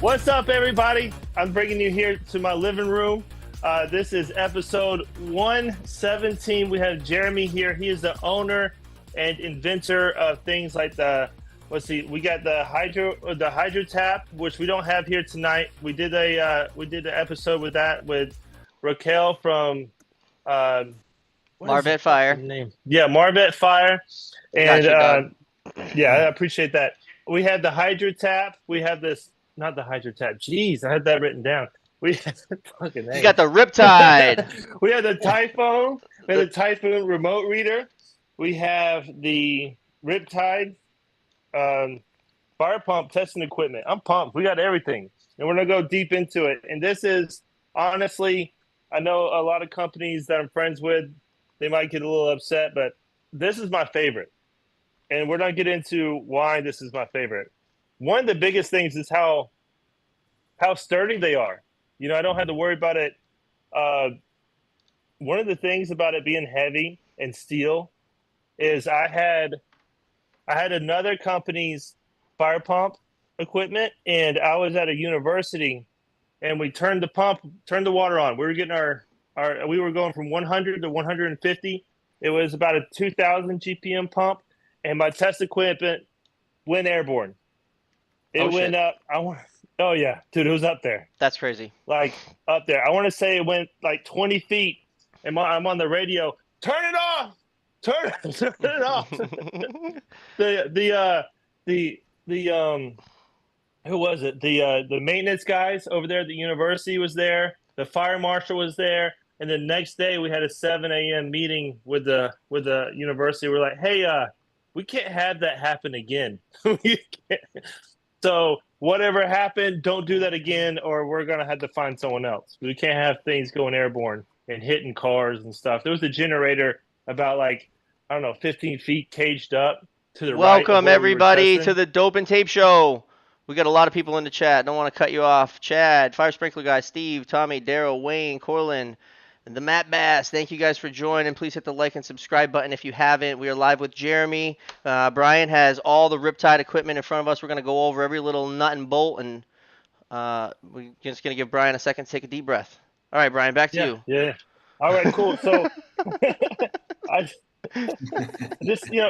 What's up, everybody? I'm bringing you here to my living room. This is episode 117. We have Jeremy here. He is the owner and inventor of things like we got the hydro tap, which we don't have here tonight. We did an episode with that with Raquel from Marvet Fire. Name? Yeah, Marvet Fire. And yeah, I appreciate that. We had the hydro tap. We have this. Not the hydro tap. Jeez, I had that written down. We had fucking. You got the RIPTIDE. We had the Typhoon. We had the Typhoon remote reader. We have the RIPTIDE fire pump testing equipment. I'm pumped. We got everything, and we're gonna go deep into it. And this is honestly, I know a lot of companies that I'm friends with, they might get a little upset, but this is my favorite. And we're gonna get into why this is my favorite. One of the biggest things is how sturdy they are. You know, I don't have to worry about it. One of the things about it being heavy and steel is I had another company's fire pump equipment, and I was at a university, and we turned the water on. We were getting we were going from 100 to 150. It was about a 2,000 GPM pump, and my test equipment went airborne. It went up. Oh yeah, dude, it was up there. That's crazy. Like up there. I want to say it went like 20 feet, and I'm on the radio. Turn it off. Turn it off. Who was it? The maintenance guys over there at the university was there. The fire marshal was there, and the next day we had a 7 a.m. meeting with the university. We're like, hey, we can't have that happen again. So whatever happened, don't do that again, or we're going to have to find someone else. We can't have things going airborne and hitting cars and stuff. There was a generator about 15 feet caged up to the right. Welcome, everybody, to the Dope and Tape Show. We got a lot of people in the chat. Don't want to cut you off. Chad, Fire Sprinkler Guy, Steve, Tommy, Daryl, Wayne, Corlin, and the Matt Bass. Thank you guys for joining. Please hit the like and subscribe button if you haven't. We are live with Jeremy. Brian has all the RIPTIDE equipment in front of us. We're going to go over every little nut and bolt, and we're just going to give Brian a second to take a deep breath. All right, Brian, back to you. Yeah. All right, cool. So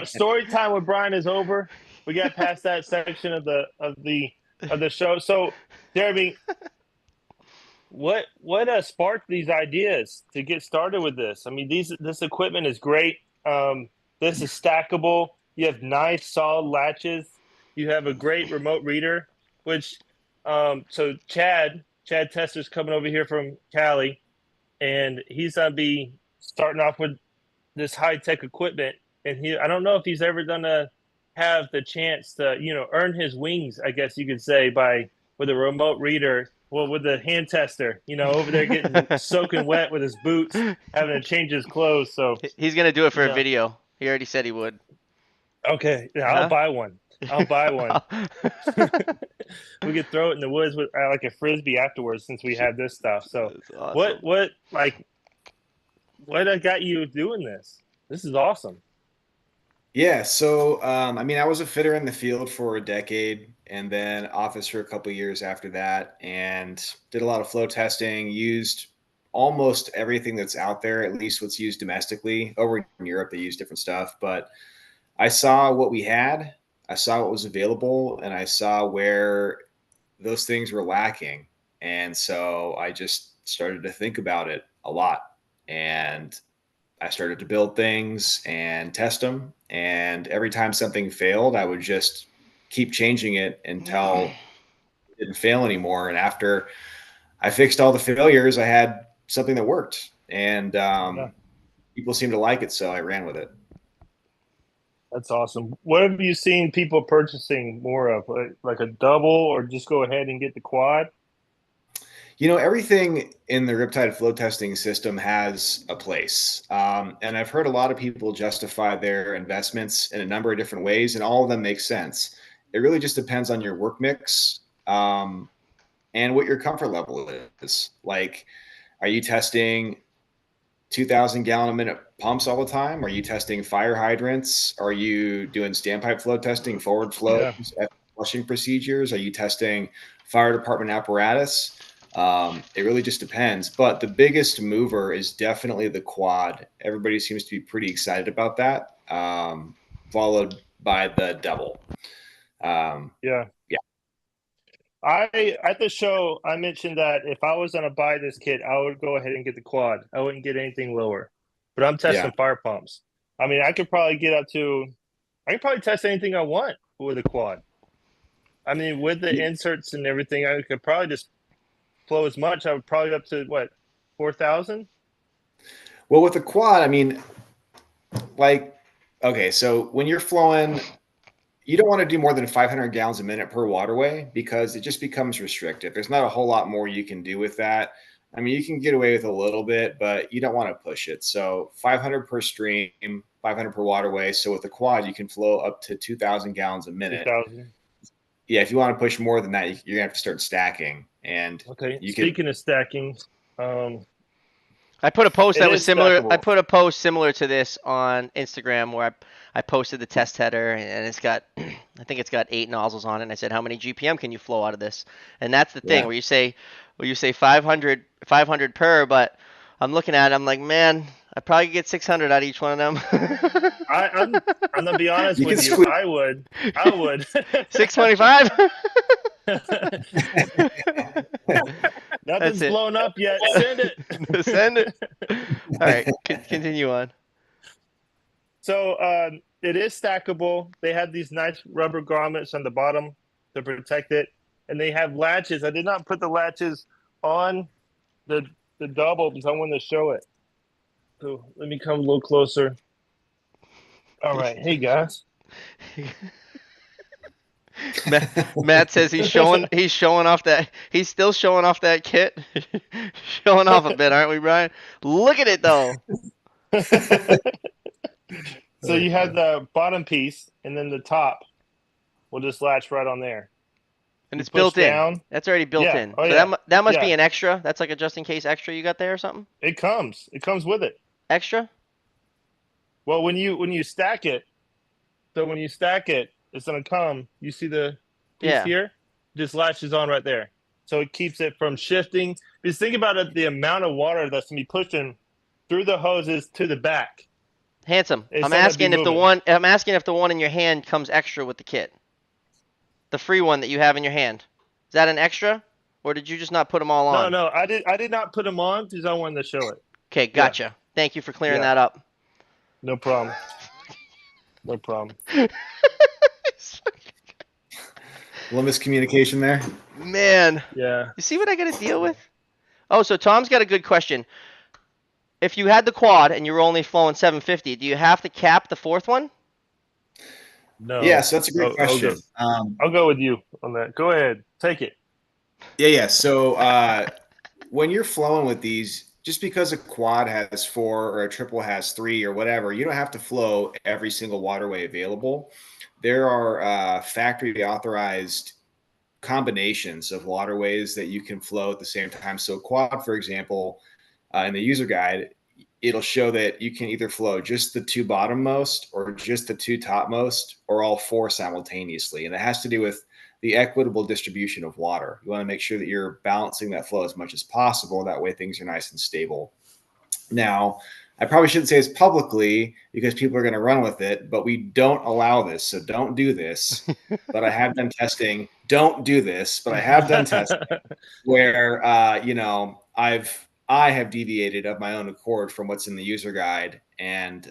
story time with Brian is over. We got past that section of the show. So, Jeremy, what sparked these ideas to get started with this? I mean, this equipment is great. This is stackable. You have nice solid latches. You have a great remote reader, which so Chad Tester's coming over here from Cali, and he's gonna be starting off with this high-tech equipment. And I don't know if he's ever gonna have the chance to, earn his wings, I guess you could say, with a remote reader. Well, with the hand tester, over there getting soaking wet with his boots, having to change his clothes. So he's gonna do it for a video. He already said he would. Okay, yeah, I'll buy one. We could throw it in the woods with like a frisbee afterwards, since we have this stuff. So awesome. What got you doing this? This is awesome. Yeah, so I was a fitter in the field for a decade, and then office for a couple of years after that, and did a lot of flow testing, used almost everything that's out there, at least what's used domestically. Over in Europe, they use different stuff, but I saw what we had, I saw what was available, and I saw where those things were lacking. And so I just started to think about it a lot, and I started to build things and test them. And every time something failed, I would just keep changing it until it didn't fail anymore. And after I fixed all the failures, I had something that worked, and people seemed to like it. So I ran with it. That's awesome. What have you seen people purchasing more of, like a double, or just go ahead and get the quad? Everything in the RIPTIDE flow testing system has a place. And I've heard a lot of people justify their investments in a number of different ways, and all of them make sense. It really just depends on your work mix and what your comfort level is. Like, are you testing 2,000 gallon a minute pumps all the time? Are you testing fire hydrants? Are you doing standpipe flow testing, forward flow, flushing procedures? Are you testing fire department apparatus? It really just depends. But the biggest mover is definitely the quad. Everybody seems to be pretty excited about that, followed by the double. Yeah. Yeah. At the show, I mentioned that if I was going to buy this kit, I would go ahead and get the quad. I wouldn't get anything lower. But I'm testing fire pumps. I mean, I could probably test anything I want with a quad. I mean, with the inserts and everything, I could probably just flow as much. I would probably up to what, 4,000? Well, with the quad, I mean, like, okay, so when you're flowing, you don't want to do more than 500 gallons a minute per waterway because it just becomes restrictive. There's not a whole lot more you can do with that. I mean, you can get away with a little bit, but you don't want to push it. So 500 per stream, 500 per waterway. So with the quad, you can flow up to 2,000 gallons a minute. 2,000. Yeah, if you want to push more than that, you're gonna have to start stacking. And okay, speaking of stacking, I put a post that was similar. stackable. I put a post similar to this on Instagram where I posted the test header and it's got, I think it's got 8 nozzles on it. And I said, how many GPM can you flow out of this? And that's the thing where you say 500 per, but I'm looking at it, I'm like, man, I probably get 600 out of each one of them. I'm gonna be honest You with can you. squeeze- I would. 625. Nothing's it. blown up yet. Send it. Send it. All right, continue on. So it is stackable. They have these nice rubber grommets on the bottom to protect it, and they have latches. I did not put the latches on the double because I wanted to show it. So let me come a little closer. All right, hey guys. Matt says he's showing off that he's still showing off that kit. Showing off a bit, aren't we, Brian? Look at it though. So you have the bottom piece, and then the top will just latch right on there. And You it's built push in. down. That's already built Yeah. in. Oh, So yeah. that must be Yeah. an extra. That's like a just in case extra you got there or something. It comes with it. Extra. Well, when you stack it, it's gonna come. You see the piece here? Just latches on right there, so it keeps it from shifting. Because think about it, the amount of water that's gonna be pushing through the hoses to the back. Handsome. It's I'm gonna be asking if the moving. one in your hand comes extra with the kit. The free one that you have in your hand. Is that an extra, or did you just not put them all on? No, I did not put them on because I wanted to show it. Okay, gotcha. Yeah. Thank you for clearing that up. No problem. No problem. A little miscommunication there. Man. Yeah. You see what I got to deal with? Oh, so Tom's got a good question. If you had the quad and you were only flowing 750, do you have to cap the fourth one? No. Yeah, so that's a great question. I'll go with you on that. Go ahead. Take it. Yeah. So when you're flowing with these, just because a quad has 4 or a triple has 3 or whatever, you don't have to flow every single waterway available. There are factory authorized combinations of waterways that you can flow at the same time. So quad, for example, in the user guide, it'll show that you can either flow just the 2 bottommost or just the 2 topmost or all 4 simultaneously. And it has to do with the equitable distribution of water. You want to make sure that you're balancing that flow as much as possible. That way things are nice and stable. Now, I probably shouldn't say this publicly because people are going to run with it, but we don't allow this. So don't do this. But I have done testing. Don't do this, but I have done testing where, I have deviated of my own accord from what's in the user guide, and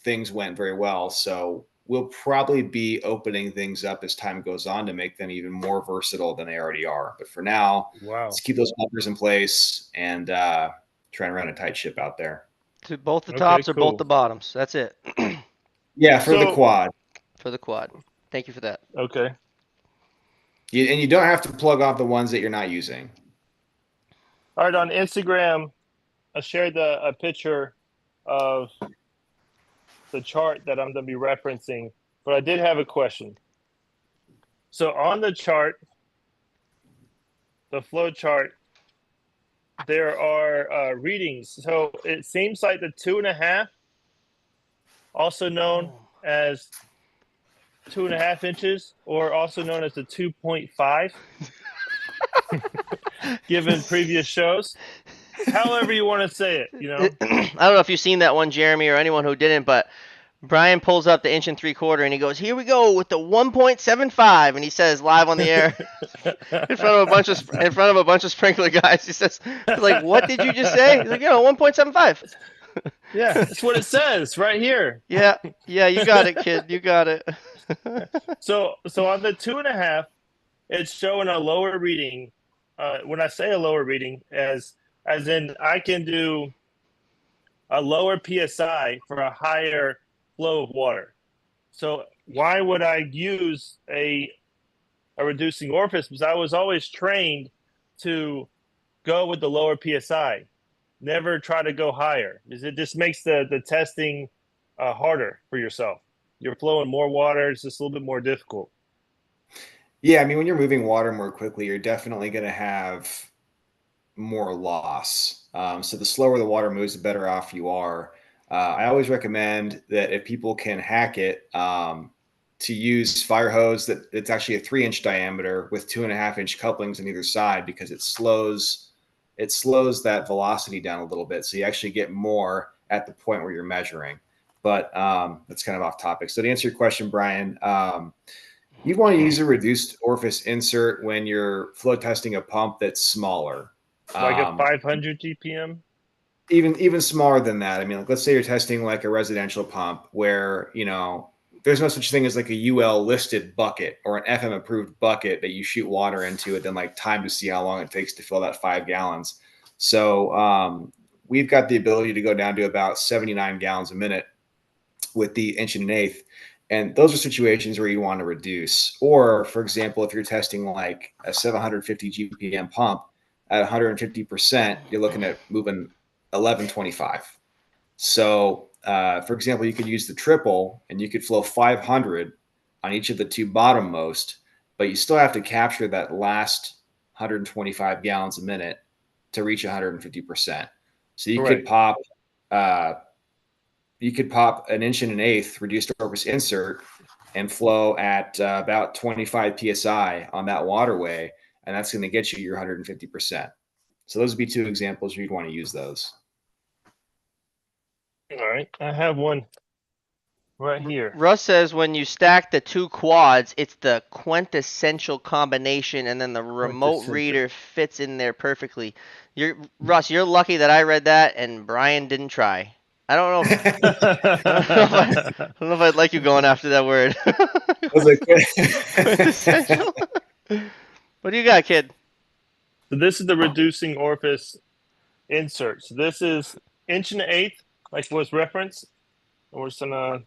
things went very well. So we'll probably be opening things up as time goes on to make them even more versatile than they already are. But for now, let's keep those bumpers in place and try and run a tight ship out there. To both the tops or both the bottoms. That's it. Yeah, for the quad. For the quad. Thank you for that. Okay. And you don't have to plug off the ones that you're not using. All right, on Instagram, I shared a picture of the chart that I'm going to be referencing, but I did have a question. So on the chart, the flow chart, there are readings. So it seems like the 2.5, also known as 2.5 inches, or also known as the 2.5, given previous shows. However you want to say it, I don't know if you've seen that one, Jeremy, or anyone who didn't, but Brian pulls up the 1.75 inch and he goes, "Here we go with the 1.75," and he says live on the air in front of a bunch of sprinkler guys. He says, "Like, what did you just say?" He's like, "Yo, 1.75." Yeah, that's what it says right here. Yeah, you got it, kid. You got it. So on the 2.5, it's showing a lower reading. When I say a lower reading, as in I can do a lower psi for a higher flow of water. So why would I use a reducing orifice? Because I was always trained to go with the lower psi, never try to go higher, because it just makes the testing harder for yourself. You're flowing more water; it's just a little bit more difficult. Yeah, I mean, when you're moving water more quickly, you're definitely going to have more loss. So the slower the water moves, the better off you are. I always recommend that if people can hack it, to use fire hose it's actually a 3-inch diameter with 2.5-inch couplings on either side, because it slows that velocity down a little bit. So you actually get more at the point where you're measuring. But that's kind of off topic. So to answer your question, Brian, you want to use a reduced orifice insert when you're flow testing a pump that's smaller. Like a 500 GPM? Even smaller than that. I mean, like, let's say you're testing like a residential pump where, there's no such thing as like a UL listed bucket or an FM approved bucket that you shoot water into, and then like time to see how long it takes to fill that 5 gallons. So we've got the ability to go down to about 79 gallons a minute with the 1.125. And those are situations where you want to reduce. Or, for example, if you're testing like a 750 GPM pump at 150%, you're looking at moving 1125. So, for example, you could use the triple and you could flow 500 on each of the two bottommost, but you still have to capture that last 125 gallons a minute to reach 150%. So you could pop an 1.125 reduced orifice insert and flow at about 25 psi on that waterway, and that's going to get you your 150%. So those would be two examples where you'd want to use those. All right, I have one right here. Russ says when you stack the two quads, it's the quintessential combination, and then the remote reader fits in there perfectly. Russ, you're lucky that I read that and Brian didn't try. I don't know. I don't know if I'd like you going after that word. Quintessential. What do you got, kid? So this is the reducing orifice insert. So this is 1.125, like was referenced. And we're just gonna.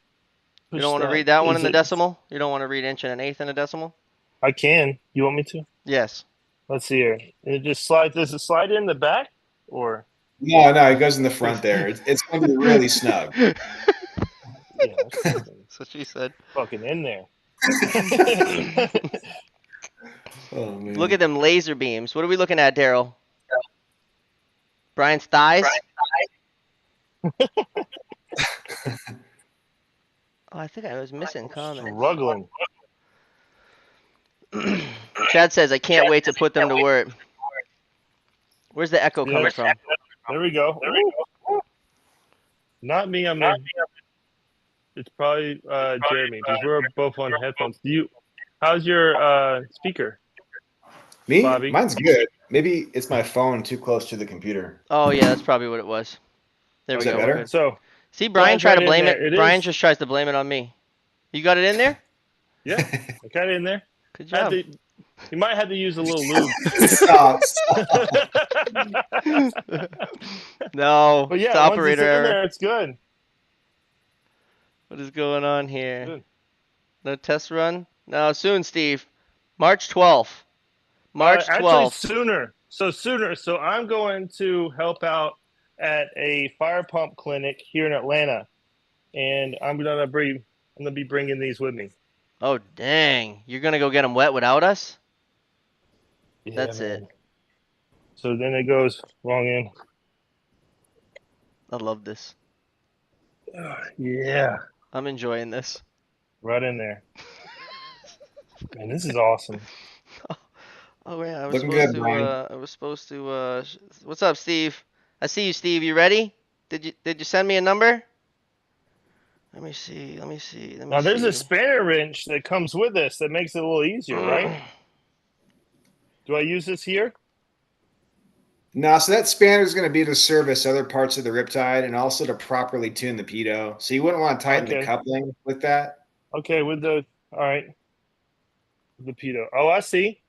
You don't want to read that one in the decimal? You don't want to read 1.125 in a decimal? I can. You want me to? Yes. Let's see here. It just slide. Does it slide in the back or? No, it goes in the front there. It's going to be really snug. Yeah, that's what she said. Fucking in there. Oh, man. Look at them laser beams. What are we looking at, Daryl? Brian's thighs? Oh, I think I was missing comments. Struggling. Chad says, I can't wait to put them to work. Where's the echo coming from? There we go. Not me. It's probably Jeremy, because we're both on headphones. How's your speaker? Me? Bobby? Mine's good. Maybe it's my phone too close to the computer. Oh, yeah, that's probably what it was. There we go. Better? So, see, Brian tried to blame it. Brian is. just tries to blame it on me. You got it in there? Yeah, I got it in there. Good job. You might have to use a little lube. Stop. No, But yeah, it's operator once it's error. in there, it's good. What is going on here? Good. No test run? No, soon, Steve. March 12th. March 12th. Actually, sooner. So I'm going to help out at a fire pump clinic here in Atlanta, and I'm gonna be bringing these with me. Oh dang! You're gonna go get them wet without us? Yeah, that's man. it. So then it goes wrong in. I love this. Yeah. I'm enjoying this. Right in there. Man, this is awesome. Oh yeah, I was Looking supposed good, to. Brian. What's up, Steve? I see you, Steve. You ready? Did you send me a number? Let me see. Let me see. Let me Now there's a see. spanner wrench that comes with this that makes it a little easier, right? Do I use this here? No, so that spanner is going to be to service other parts of the Riptide and also to properly tune the pitot. So you wouldn't want to tighten the Okay. coupling with that. Okay, with the all right, with the pitot. Oh, I see.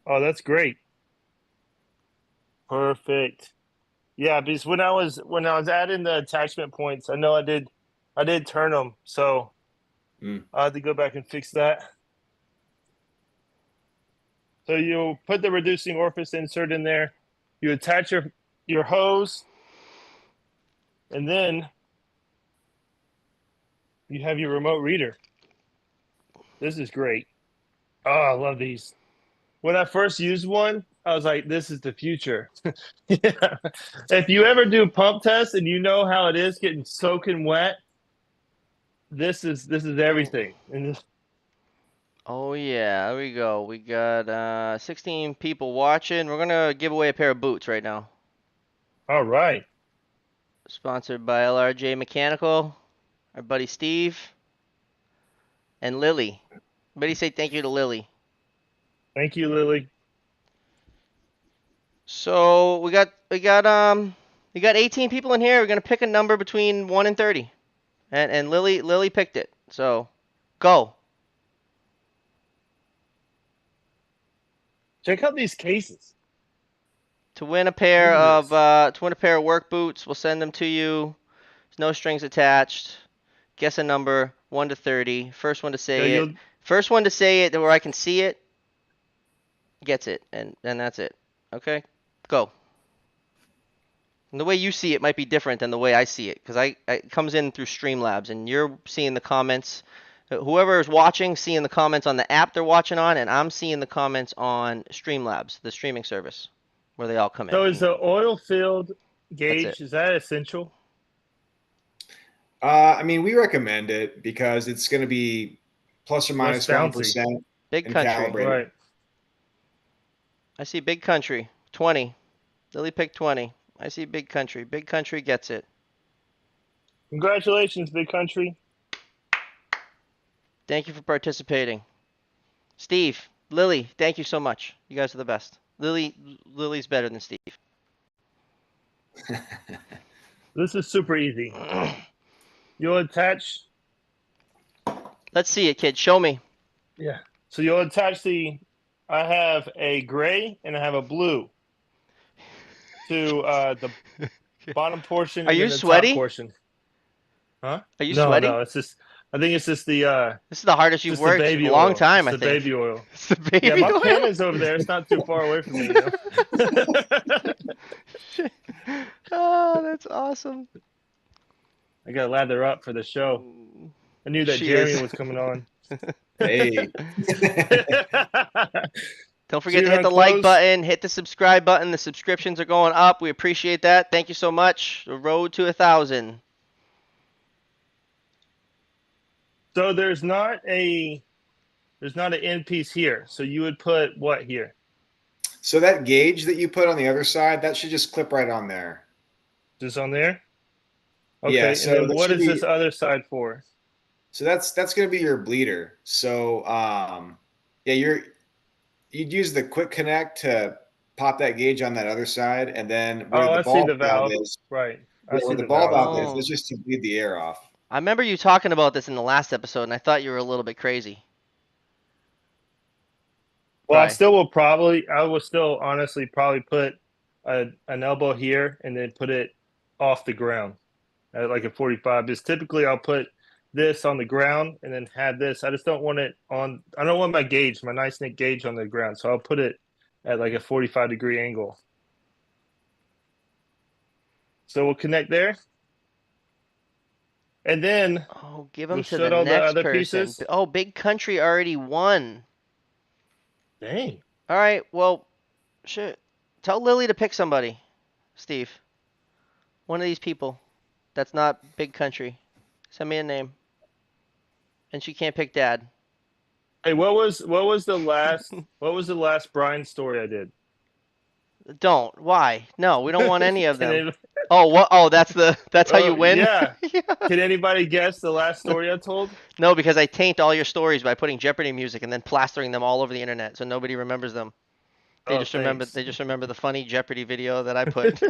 Oh, that's great. Perfect. Yeah, because when I was adding the attachment points, I know I did turn them, so I had to go back and fix that. So you put the reducing orifice insert in there, you attach your hose, and then you have your remote reader. This is great. Oh, I love these. When I first used one, I was like, this is the future. Yeah. If you ever do pump tests and you know how it is getting soaking wet, this is everything. And Oh yeah, there we go. We got 16 people watching. We're gonna give away a pair of boots right now. all right. Sponsored by LRJ Mechanical, our buddy Steve, and Lily. Everybody say thank you to Lily. Thank you, Lily. So we got 18 people in here. We're gonna pick a number between 1 and 30, and Lily picked it. So go. Check out these cases. To win a Look pair at of this. work boots, we'll send them to you. There's no strings attached. Guess a number 1 to 30. First one to Yeah, say it. you'll First one to say it where I can see it gets it, and that's it. Okay, go. And the way you see it might be different than the way I see it, because it comes in through Streamlabs, and you're seeing the comments. Whoever is watching, seeing the comments on the app they're watching on, and I'm seeing the comments on Streamlabs, the streaming service, where they all come in. So is the oil filled That's it. gauge, is that essential? I mean, we recommend it because it's going to be plus or Less minus bouncy. 1% Big and country. calibrated. Right. I see big country. 20. Lily picked 20. I see big country. Big country gets it. Congratulations, big country. Thank you for participating. Steve, Lily, thank you so much. You guys are the best. Lily's better than Steve. This is super easy. You'll attach Let's see it, kid. Show me. Yeah. So you'll attach I have a gray and I have a blue to the bottom portion Are and you then the top sweaty? portion. Huh? Are you No, sweaty? no, I think it's just the This is the hardest you've just the worked in a baby long oil. time, It's I the think. baby oil. It's the Yeah, baby my pen oil. is over there. It's not too far away from me, you know. Oh, that's awesome. I gotta lather up for the show. I knew that She Jeremy is. was coming on. Hey. Don't So forget you're to hit gonna the like close. button, hit the subscribe button. The subscriptions are going up. We appreciate that. Thank you so much. The road to 1,000. So there's not an end piece here. So you would put what here? So that gauge that you put on the other side, that should just clip right on there. Just on there? Yeah, Okay. And so then that what should is this be other side for? so that's going to be your bleeder. So yeah, you'd use the quick connect to pop that gauge on that other side, and then where Oh, the I see ball the valve valve. is, Right. I yeah, see where the the ball valve valve too. is, Oh. that's just to bleed the air off. I remember you talking about this in the last episode, and I thought you were a little bit crazy. Well, Why? I will still honestly probably put an elbow here and then put it off the ground at like a 45. Because typically I'll put this on the ground and then have this. I just don't want it on, I don't want my nice neck gauge on the ground. So I'll put it at like a 45-degree angle. So we'll connect there. And then Oh, give we'll them to the shut all the next other person. pieces. Oh, Big Country already won. Dang. All right, well, shit. Tell Lily to pick somebody, Steve. One of these people that's not Big Country. Send me a name. And she can't pick Dad. Hey, what was the last Brian story I did? Don't. Why? No, we don't want any of Can them. it, Oh, what? Oh, that's how you win? yeah. Yeah. Can anybody guess the last story I told? No, because I taint all your stories by putting Jeopardy music and then plastering them all over the internet so nobody remembers them. They Oh, just remember thanks. they just remember the funny Jeopardy video that I put.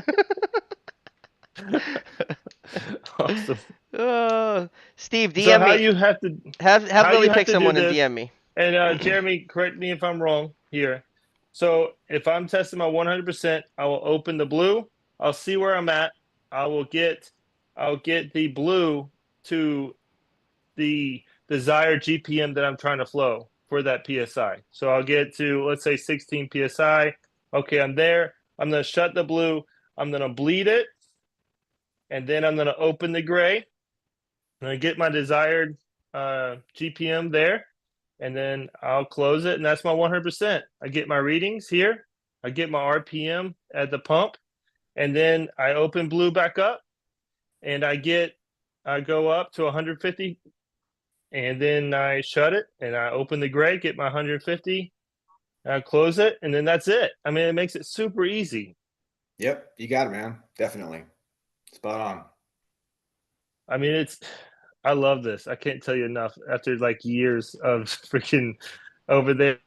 Awesome. Steve, So DM me. Have how Lily you have pick to do someone and this, DM me. and Jeremy, correct me if I'm wrong here. So if I'm testing my 100%, I will open the blue. I'll see where I'm at. I'll get the blue to the desired GPM that I'm trying to flow for that PSI. So I'll get to, let's say, 16 PSI. Okay, I'm there. I'm going to shut the blue. I'm going to bleed it. And then I'm going to open the gray. I'm going to get my desired GPM there. And then I'll close it. And that's my 100%. I get my readings here. I get my RPM at the pump. And then I open blue back up. And I go up to 150, and then I shut it and I open the gray, get my 150, I close it, and then that's it. I mean, it makes it super easy. Yep, you got it, man. Definitely. Spot on. I mean, I love this. I can't tell you enough after like years of freaking over there,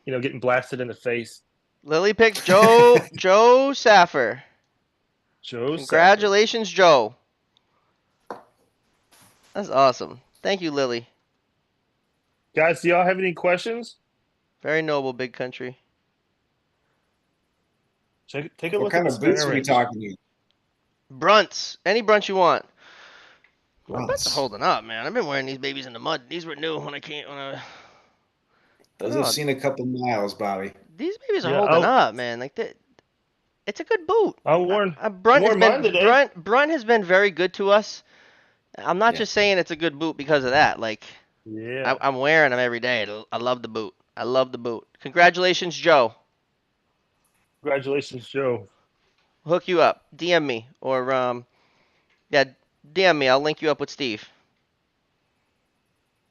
getting blasted in the face. Lily picks Joe Saffer. Joe Saffer. Congratulations, Joe. That's awesome. Thank you, Lily. Guys, do y'all have any questions? Very noble, big country. Take a What look at kind the of boots spinner are we wrench. talking here? Brunts. Any brunch you want. My brunts are Grunts. holding up, man. I've been wearing these babies in the mud. These were new when I came. Those have No, seen a couple miles, Bobby. these babies are Yeah, holding up, man. Like it's a good boot. I worn Brunt has worn mine been today. Brunt has been very good to us. I'm not Yeah. just saying it's a good boot because of that. Like Yeah. I'm wearing them every day. I love the boot. I love the boot. Congratulations, Joe. Congratulations, Joe. Hook you up. DM me or yeah, DM me. I'll link you up with Steve.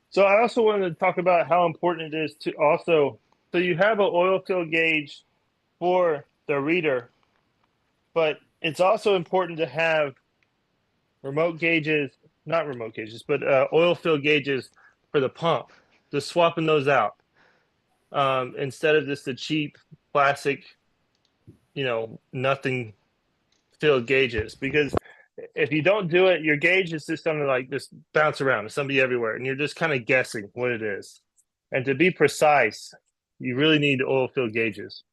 So I also wanted to talk about how important it is to also, so you have an oil fill gauge for the reader, but it's also important to have remote gauges, not remote gauges, but oil fill gauges for the pump. Just swapping those out instead of just the cheap plastic, nothing filled gauges. Because if you don't do it, your gauge is just going to like just bounce around. It's going to be everywhere, and you're just kind of guessing what it is. And to be precise, you really need oil fill gauges.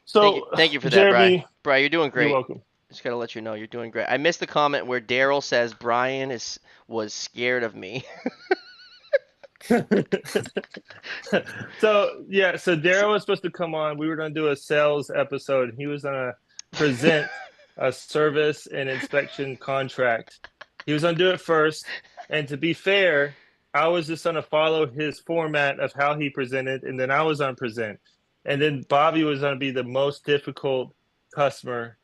So, Thank you for that, Bry. Jeremy, Bry, you're doing you're great. welcome. Just gotta let you know you're doing great. I missed the comment where Daryl says Brian was scared of me. So Daryl was supposed to come on. We were going to do a sales episode. He was going to present a service and inspection contract. He was going to do it first. And to be fair, I was just going to follow his format of how he presented, and then I was going to present. And then Bobby was going to be the most difficult customer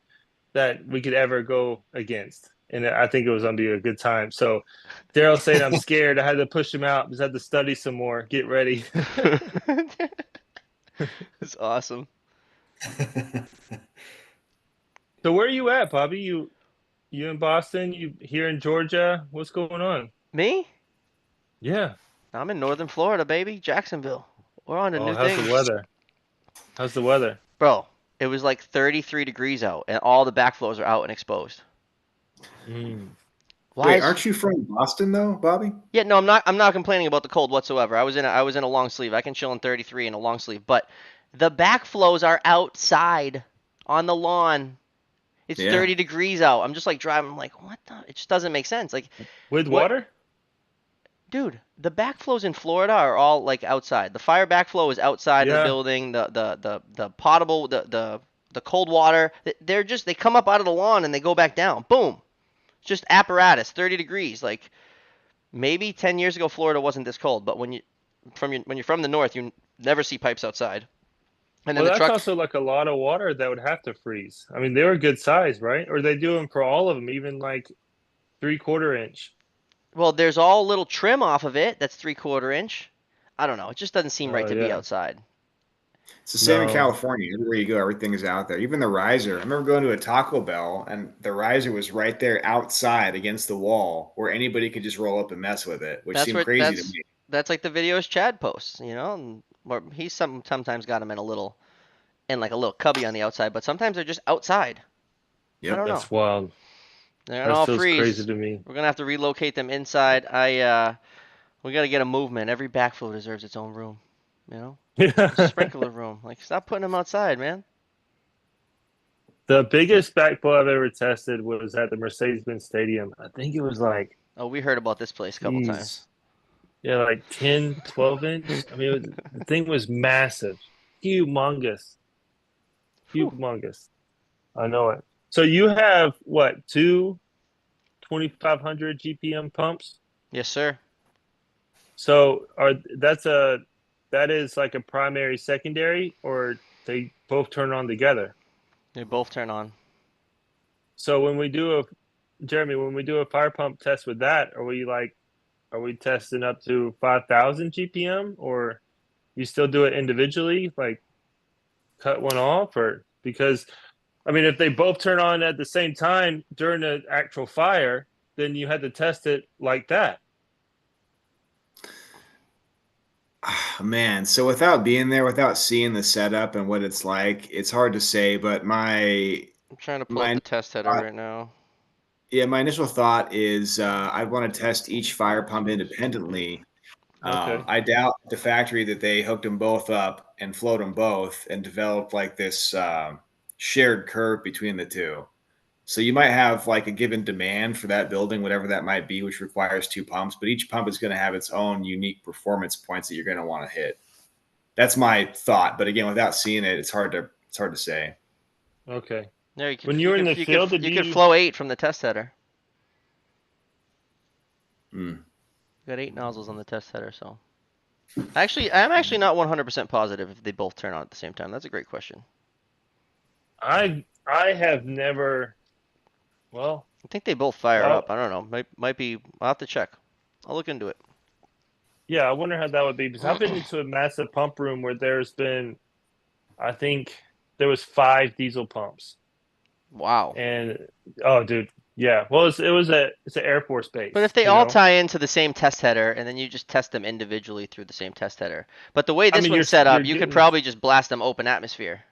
that we could ever go against. And I think it was going to be a good time. So Daryl saying I'm scared. I had to push him out. Just had to study some more. Get ready. It's awesome. So where are you at, Bobby? You in Boston? You here in Georgia? What's going on? Me? Yeah. I'm in northern Florida, baby. Jacksonville. We're on to Oh, new how's the things. weather? How's the weather? Bro, it was like 33 degrees out, and all the backflows are out and exposed. Why Wait, is... aren't you from Boston though, Bobby? Yeah, no, I'm not complaining about the cold whatsoever. I was in a long sleeve. I can chill in 33 in a long sleeve, but the backflows are outside on the lawn. It's Yeah. 30 degrees out. I'm just like driving. I'm like, what the? It just doesn't make sense. Like, With what? water? Dude, the backflows in Florida are all like outside. The fire backflow is outside of the Yeah. building. The potable, the cold water, they come up out of the lawn and they go back down. Boom. Just apparatus, 30 degrees. Like maybe 10 years ago Florida wasn't this cold, but when you're from the north, you never see pipes outside. And then Well, the that's truck. also like a lot of water that would have to freeze. I mean, they were good size, right? Or they do them for all of them, even like 3/4 inch. Well, there's all little trim off of it. That's 3/4 inch. I don't know. It just doesn't seem right Oh to be yeah. outside. It's the same in No. California. Everywhere you go, everything is out there. Even the riser. I remember going to a Taco Bell, and the riser was right there outside against the wall, where anybody could just roll up and mess with it, which That's seemed where crazy to me. that's like the videos Chad posts, and where he's sometimes got them in like a little cubby on the outside, but sometimes they're just outside. I Yep. don't know. That's wild. They're gonna That all feels crazy freeze. to me. We're gonna have to relocate them inside. We gotta get a movement. Every backflow deserves its own room. Yeah. Sprinkler room. Like, stop putting them outside, man. The biggest backflow I've ever tested was at the Mercedes-Benz Stadium. I think it was like, Oh, we heard about this place a couple times. geez, yeah, like 10, 12 inch. I mean, the thing was massive, humongous, Whew. humongous. I know it. So you have what, two 2,500 GPM pumps? Yes, sir. So that is like a primary, secondary, or they both turn on together. They both turn on. So Jeremy, when we do a fire pump test with that, are we testing up to 5,000 GPM, or you still do it individually, like cut one off, or because I mean, if they both turn on at the same time during the actual fire, then you had to test it like that. Man, so without being there, without seeing the setup and what it's like, it's hard to say. But I'm trying to pull up my the test header right now. yeah, my initial thought is I'd want to test each fire pump independently. Okay. I doubt the factory that they hooked them both up and flowed them both and developed like this shared curve between the two. So you might have like a given demand for that building, whatever that might be, which requires two pumps, but each pump is going to have its own unique performance points that you're going to want to hit. That's my thought, but again, without seeing it, it's hard to say. Okay. There, When you were in the field, did you could you? flow 8 from the test header. Hmm. Got 8 nozzles on the test header, so. I'm actually not 100% positive if they both turn on at the same time. That's a great question. I have never. Well, I think they both fire oh up. I don't know. Might be. I'll have to check. I'll look into it. yeah, I wonder how that would be because I've been into a massive pump room where there's been, I think there was 5 diesel pumps, Wow. and oh, dude, yeah. Well, it's an Air Force But base, if they you all know. tie into the same test header, and then you just test them individually through the same test header. But the way I this mean, one's set you're up, you could getting probably just blast them open atmosphere.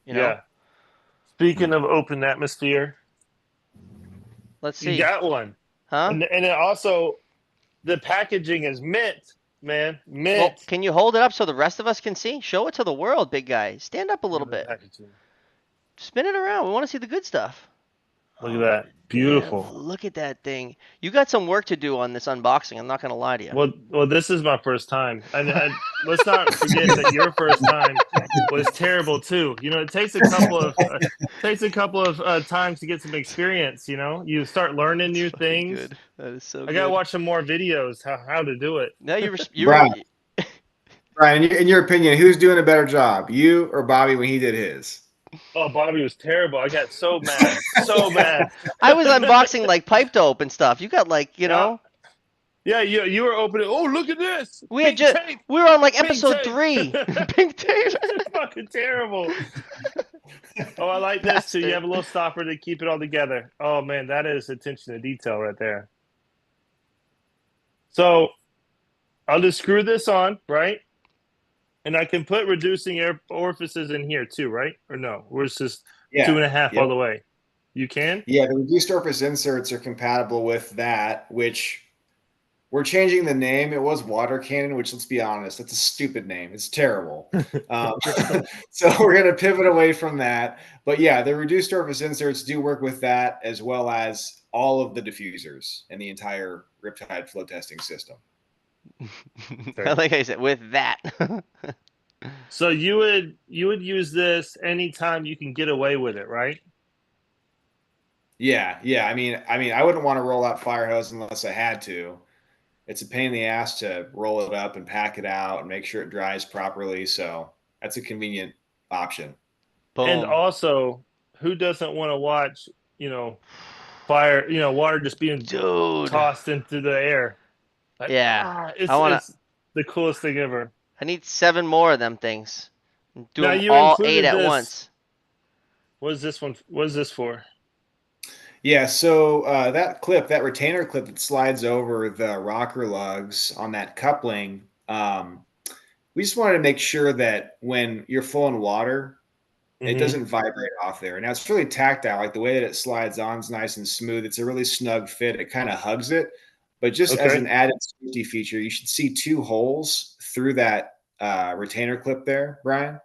You know? yeah. Speaking of open atmosphere, Let's you see. got one, Huh? and it also the packaging is mint, man, Well, mint. can you hold it up so the rest of us can see? Show it to the world, big guy. Stand up a Look little at the bit. packaging. Spin it around. We want to see the good stuff. Look at Oh, that, damn. beautiful. Look at that thing. You got some work to do on this unboxing. I'm not going to lie to you. Well, this is my first time, and let's not forget that your first time was terrible too. You know, it takes a couple of times to get some experience. You know, you start learning That's new fucking things. good. That is so I gotta good. watch some more videos how to do it. Now you were. Brian, Brian, in your opinion, who's doing a better job, you or Bobby when he did his? Oh, Bobby was terrible. I got so mad, so mad. I was unboxing like pipe dope and stuff. You got like, Yeah, yeah. You were opening. Oh, look at this we had pink just tape, we were on like pink episode tape. 3. Pink tape. It's fucking terrible. Oh, I like this too. You Bastard. have a little stopper to keep it all together. Oh man, that is attention to detail right there. So I'll just screw this on, right? And I can put reducing air orifices in here too, right? Or no? We're just Yeah. 2.5 Yep. all the way. You can? Yeah, the reduced surface inserts are compatible with that, which we're changing the name. It was water cannon, which let's be honest, that's a stupid name. It's terrible. Um, so we're going to pivot away from that. But yeah, the reduced surface inserts do work with that as well as all of the diffusers and the entire Riptide flow testing system. I like how you said with that. So you would use this anytime you can get away with it, right? Yeah. I wouldn't want to roll out fire hose unless I had to. It's a pain in the ass to roll it up and pack it out and make sure it dries properly. So that's a convenient option. And Boom. also, who doesn't want to watch, fire, water just being Dude. tossed into the air. Like, Yeah. it's the coolest thing ever. I need 7 more of them things. Do Now them you all 8 included at this. once. What is this one? What is this for? Yeah, so that retainer clip that slides over the rocker lugs on that coupling, we just wanted to make sure that when you're full in water, it doesn't vibrate off there. Now it's really tactile, like the way that it slides on is nice and smooth. It's a really snug fit. It kind of hugs it. But just as an added safety feature, you should see 2 holes through that retainer clip there, Brian.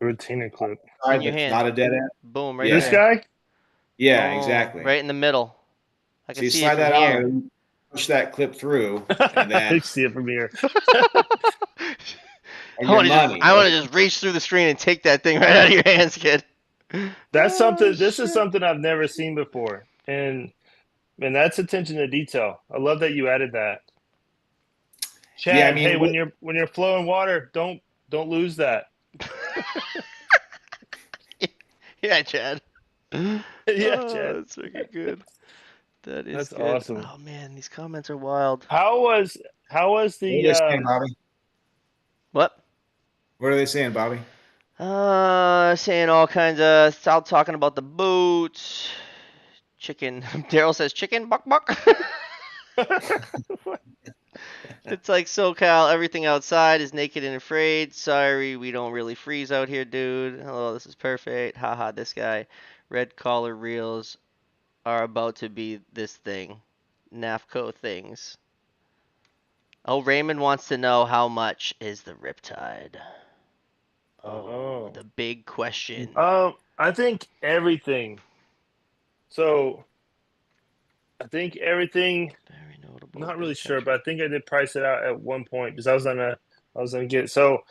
Retainer clip. In your hand. Not a dead end. Boom, right This there. guy? Yeah, Boom, exactly. right in the middle. I So can you see slide it from that here. on and push that clip through, and then I see it from here. and your money. I want to just reach through the screen and take that thing right out of your hands, kid. That's something. This shit. is something I've never seen before, and that's attention to detail. I love that you added that. Chad, Yeah, I mean, hey, when you're flowing water, don't lose that. Yeah, Chad. Yeah, Chad. That's freaking good. That is That's good. awesome. Oh man, these comments are wild. How was what are they saying, the Bobby? What? What are they saying, Bobby? Saying all kinds of stop talking about the boots. Chicken. Daryl says chicken buck buck. It's like SoCal, everything outside is naked and afraid. Sorry, we don't really freeze out here, dude. Hello, this is perfect. Haha, this guy. Red collar reels are about to be this thing. NAFCO things. Oh, Raymond wants to know how much is the Riptide? Oh, the big question. I think everything. So I think everything. Very notable. Not really sure, but I think I did price it out at one point because I was gonna get it. So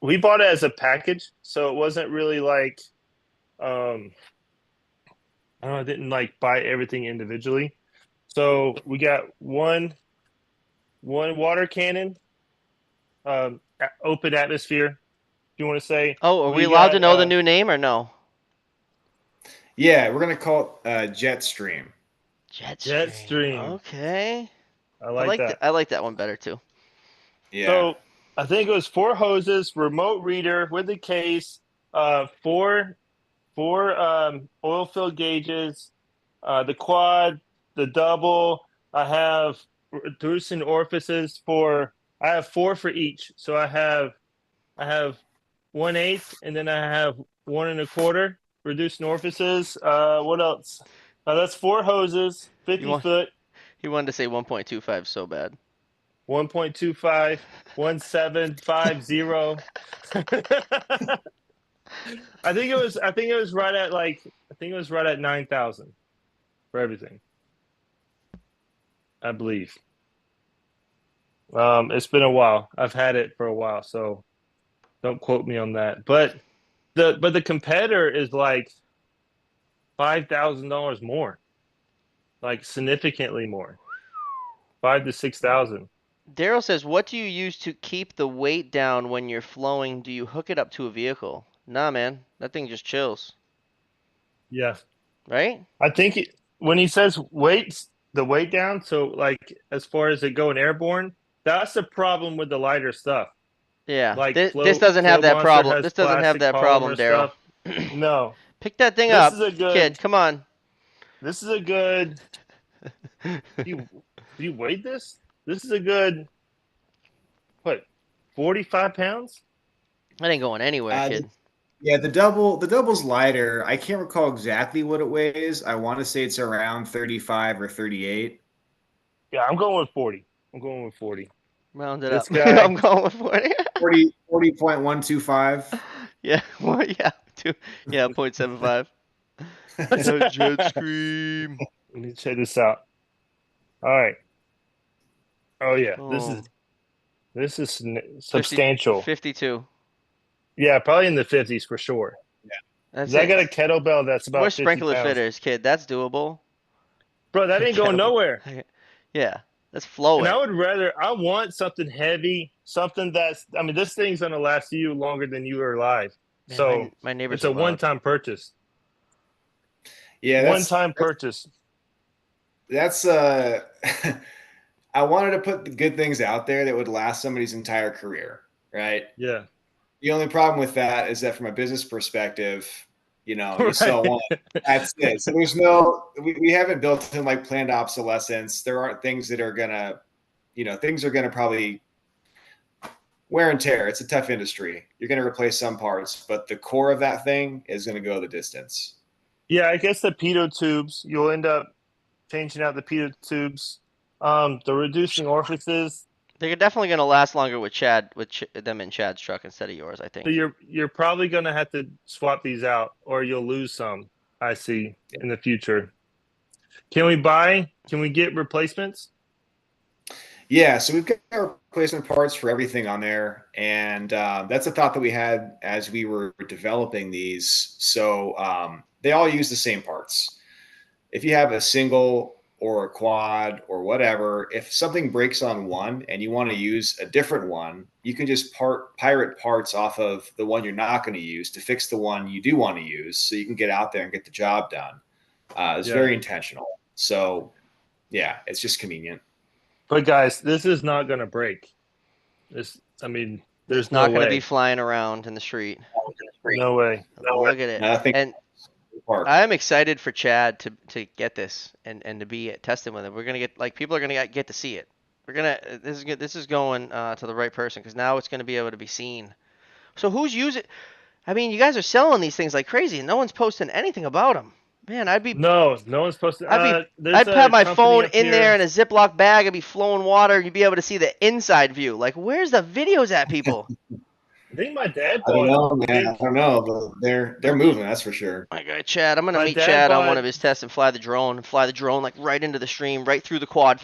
we bought it as a package, so it wasn't really like I didn't like buy everything individually. So we got one water cannon, open atmosphere, if you want to say. Oh, are we We allowed to got, know the new name or no? Yeah, we're gonna call it Jetstream. Jetstream. Okay. I like that. I like that one better too. Yeah. So I think it was 4 hoses, remote reader with the case, 4 oil fill gauges, the quad, the double. I have reducing orifices I have 4 for each. So I have 1/8, and then I have 1 1/4 reducing orifices. What else? That's 4 hoses, 50 foot. He wanted to say 1.25 so bad. 1.25, 1750. I think it was right at 9,000 for everything. I believe. It's been a while. I've had it for a while, so don't quote me on that. But the competitor is like $5,000 more. Like significantly more. 5,000 to 6,000. Daryl says, what do you use to keep the weight down when you're flowing? Do you hook it up to a vehicle? Nah, man. That thing just chills. Yeah. Right? I think when he says the weight down, so like as far as it going airborne, that's the problem with the lighter stuff. Yeah. Like this doesn't have that problem. This doesn't have that problem, Daryl. No. Pick that thing up, This is a good kid. Come on. This is a good. you weighed this? This is a good. What? 45 pounds? That ain't going anywhere, kid. Yeah, the double's lighter. I can't recall exactly what it weighs. I want to say it's around 35 or 38. Yeah, I'm going with 40. I'm going with 40. Round it This up. guy- I'm going with 40. 40.125. Yeah. Well, yeah. 0.75. Jet scream. Let me check this out. All right. Oh yeah, Oh. this is substantial. 52. Yeah, probably in the 50s for sure. That's I it. got a kettlebell that's about We're 50 sprinkler pounds. fitters, kid. That's doable. Bro, that ain't going nowhere. Yeah, that's flowing. And I want something heavy, something this thing's going to last you longer than you are alive. Man, So my neighbors it's a are wild. one-time purchase. Yeah, One-time purchase. That's I wanted to put the good things out there that would last somebody's entire career, right? Yeah. The only problem with that is that from a business perspective, you Right. sell one. That's it. So we haven't built in like planned obsolescence. There aren't things that are gonna, things are gonna probably wear and tear. It's a tough industry. You're gonna replace some parts, but the core of that thing is gonna go the distance. Yeah, I guess the pitot tubes, you'll end up changing out the pitot tubes. The reducing orifices. They're definitely going to last longer with Chad, them in Chad's truck instead of yours, I think. So you're probably going to have to swap these out, or you'll lose some. I see in the future. Can we get replacements? Yeah, so we've got replacement parts for everything on there, and that's a thought that we had as we were developing these. So they all use the same parts. If you have a single or a quad or whatever, if something breaks on one and you want to use a different one, you can just pirate parts off of the one you're not going to use to fix the one you do want to use, so you can get out there and get the job done. It's very intentional. So yeah, it's just convenient. But guys, this is not going to break. There's not going to be flying around in the street. No way. Look at it. And I'm excited for Chad to get this and to be testing with it. We're gonna get people are gonna get to see it. This is going to the right person, because now it's gonna be able to be seen. So who's using? I mean, you guys are selling these things like crazy, and no one's posting anything about them. Man, no one's posting. I'd have my phone in there in a Ziploc bag. I'd be flowing water, and you'd be able to see the inside view. Like, where's the videos at, people? I think my dad. I don't know, man. I don't know, but they're moving. That's for sure. My guy Chad. I'm gonna meet Chad on one of his tests and fly the drone like right into the stream, right through the quad.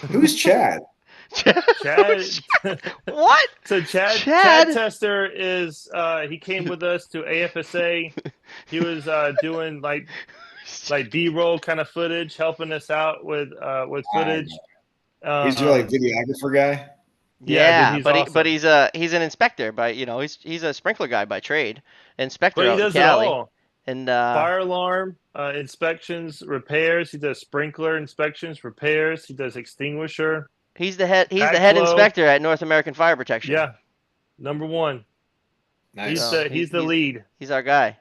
Who's Chad? Chad. What? So Chad Tester is he came with us to AFSA. He was doing like B-roll kind of footage, helping us out with footage. He's your videographer guy. Yeah, dude, but awesome. he's an inspector by he's a sprinkler guy by trade, inspector out in Cali. It all. And fire alarm inspections, repairs. He does sprinkler inspections, repairs. He does extinguisher. He's the head inspector at North American Fire Protection. Yeah, number one. Nice. He's the lead. He's our guy.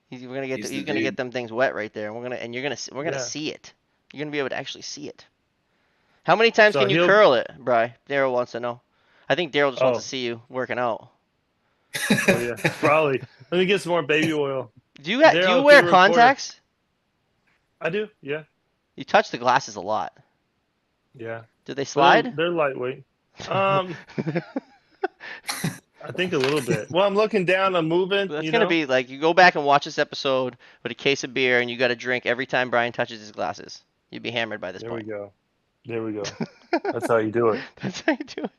He's gonna get them things wet right there. We're gonna see it. You're gonna be able to actually see it. How many times can you curl it, Bri? Daryl wants to know. I think Daryl just wants to see you working out. Oh yeah, probably. Let me get some more baby oil. Do you wear contacts? I do. Yeah. You touch the glasses a lot. Yeah. Do they slide? They're lightweight. I think a little bit. Well, I'm looking down. I'm moving. It's gonna be like you go back and watch this episode with a case of beer, and you got to drink every time Brian touches his glasses. You'd be hammered by this point. There we go. That's how you do it. That's how you do it.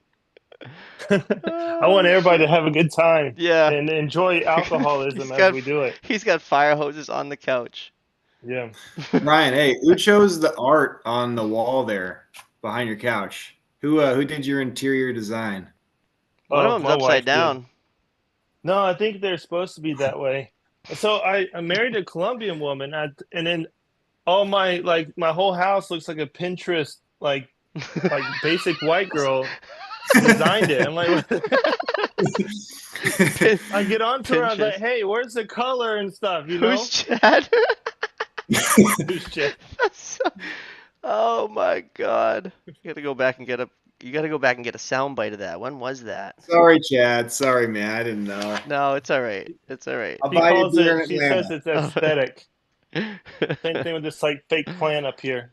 I want everybody to have a good time. Yeah. And enjoy alcoholism as we do it. He's got fire hoses on the couch. Yeah. Ryan, hey, who chose the art on the wall there behind your couch? Who did your interior design? One of them's upside down. Did. No, I think they're supposed to be that way. So I married a Colombian woman, and then all my whole house looks like a Pinterest like basic white girl designed it. I'm like, I get onto her. I'm like, hey, where's the color and stuff? Who's Chad? Who's Chad? Oh my God! You got to go back and get a sound bite of that. When was that? Sorry, Chad. Sorry, man. I didn't know. No, it's all right. It's all right. She says it's aesthetic. Same thing with this fake plant up here.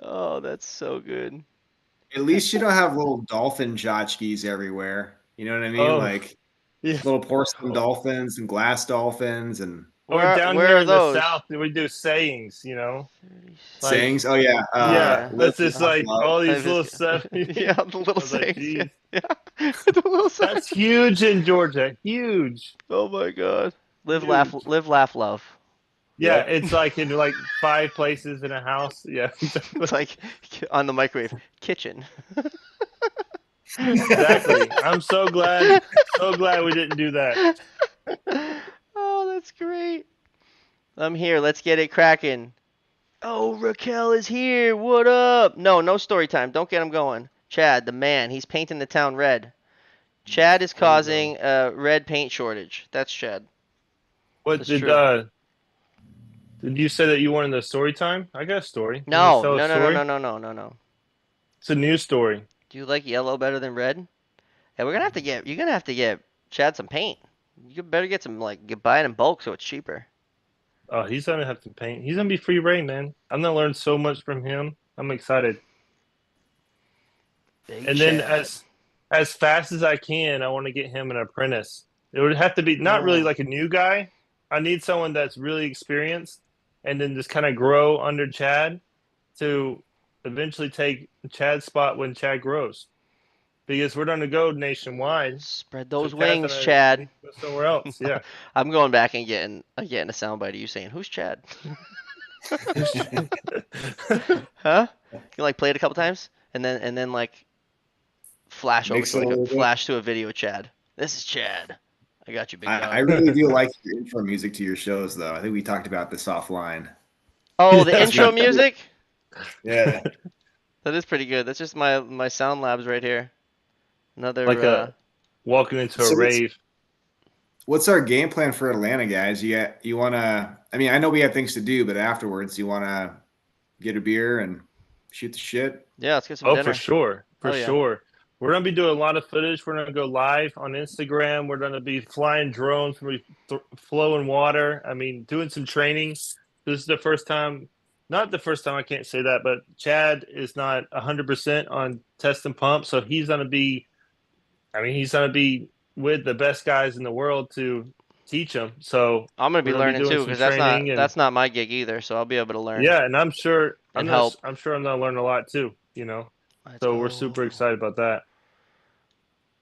Oh, that's so good. At least you don't have little dolphin tchotchkes everywhere. You know what I mean? Little porcelain dolphins and glass dolphins and. Or down here in the south, we do sayings, sayings? Oh, yeah. That's just all these little stuff. Yeah, the little sayings. Yeah. The little sayings. That's huge in Georgia. Huge. Oh, my God. Live, laugh, love. Yeah, it's in 5 places in a house. Yeah. It's like on the microwave. Kitchen. Exactly. I'm so glad we didn't do that. Oh, that's great. I'm here. Let's get it cracking. Oh, Raquel is here. What up? No story time. Don't get him going. Chad, the man. He's painting the town red. Chad is There we go. causing a red paint shortage. That's Chad. What That's did true. did you say that you wanted the story time? I got a story. You want to No, tell a no, no, no, story? no, no, no, no, no. It's a news story. Do you like yellow better than red? Yeah, you're gonna have to get Chad some paint. You better get some, buy it in bulk so it's cheaper. Oh, he's gonna have to paint. He's gonna be free reign, man. I'm gonna learn so much from him. I'm excited. Big And then Chad. as fast as I can, I want to get him an apprentice. It would have to be not really Ooh. like a new guy. I need someone that's really experienced, and then just kind of grow under Chad to eventually take Chad's spot when Chad grows. Because we're gonna go nationwide, Spread so those Chad's wings, gonna Chad. need to go somewhere else. Yeah. I'm going back and getting a soundbite of you saying, "Who's Chad?" Huh? You play it a couple times and then flash over Mix to it a little bit. flash to a video of Chad. This is Chad. I got you, big I dog. really do like your intro music to your shows, though. I think we talked about this offline. Oh, the Yes, intro we- music? Yeah. That is pretty good. That's just my sound labs right here. Another like a walking into a So rave. what's our game plan for Atlanta, guys? You wanna? I mean, I know we have things to do, but afterwards, you wanna get a beer and shoot the shit? yeah, let's get some Oh, dinner. for sure. For Oh, yeah. sure. We're going to be doing a lot of footage. We're going to go live on Instagram. We're going to be flying drones. We're going to be flowing water. I mean, doing some training. This is the first time, not the first time, I can't say that, but Chad is not 100% on test and pump. So he's going to be, he's going to be with the best guys in the world to teach him. So I'm gonna be we're going to be learning doing too some because that's training. not And that's not my gig either. So I'll be able to learn yeah, and I'm sure, and help. I'm sure I'm going to learn a lot too, Let's So we're go. super excited about that.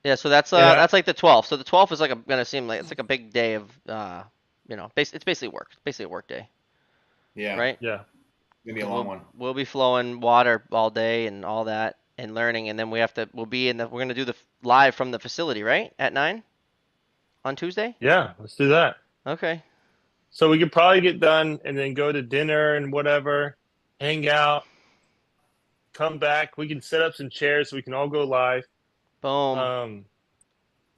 Yeah, so that's Yeah. that's like the 12th. So the 12th is gonna seem like it's like a big day of it's basically work. It's basically a work day, Yeah, right? Yeah. gonna be a 'Cause long one. we'll be flowing water all day and all that and learning, and then we'll be we're gonna do the live from the facility, right? At 9 on Tuesday. Yeah, let's do that. Okay. So we could probably get done and then go to dinner and whatever, hang out, come back. We can set up some chairs so we can all go live. Boom.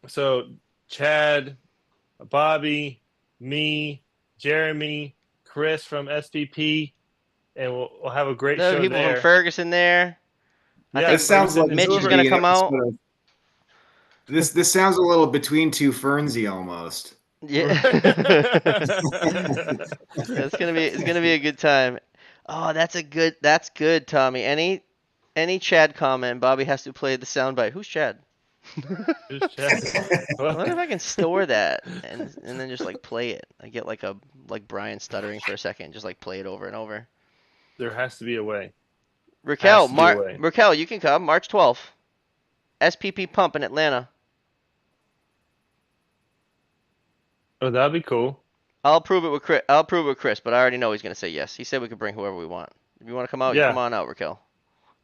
So Chad, Bobby, me, Jeremy, Chris from SPP, and we'll have a great There are show people there. from Ferguson there. I Yeah, think This sounds like Mitch it's is gonna gonna be an come out. episode of- This sounds a little between two Fernsy almost. Yeah. It's gonna be a good time. Oh, that's good, Tommy. Any Chad comment, Bobby has to play the soundbite. Who's Chad? Who's Chad? I wonder if I can store that and then just play it. I get like Brian stuttering for a second, just play it over and over. There has to be a way. Raquel, Has to be a way. Raquel, you can come March 12th. SPP Pump in Atlanta. Oh, that'd be cool. I'll prove it with Chris, but I already know he's gonna say yes. He said we could bring whoever we want. If you want to come out, you Yeah. come on out, Raquel.